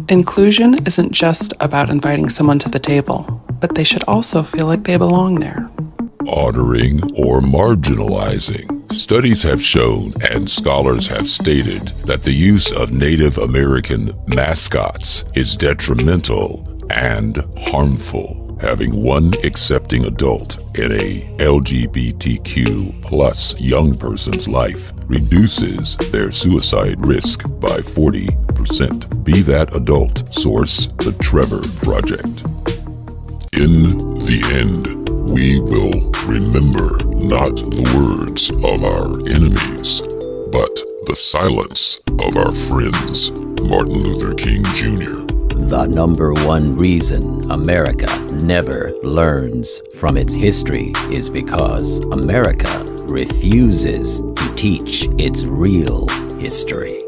Inclusion isn't just about inviting someone to the table, but they should also feel like they belong there. Honoring or marginalizing. Studies have shown and scholars have stated that the use of Native American mascots is detrimental and harmful. Having one accepting adult in a LGBTQ plus young person's life reduces their suicide risk by 40%. Be that adult. Source: The Trevor Project. In the end, we will remember not the words of our enemies, but the silence of our friends. Martin Luther King Jr. The number one reason America never learns from its history is because America refuses to teach its real history.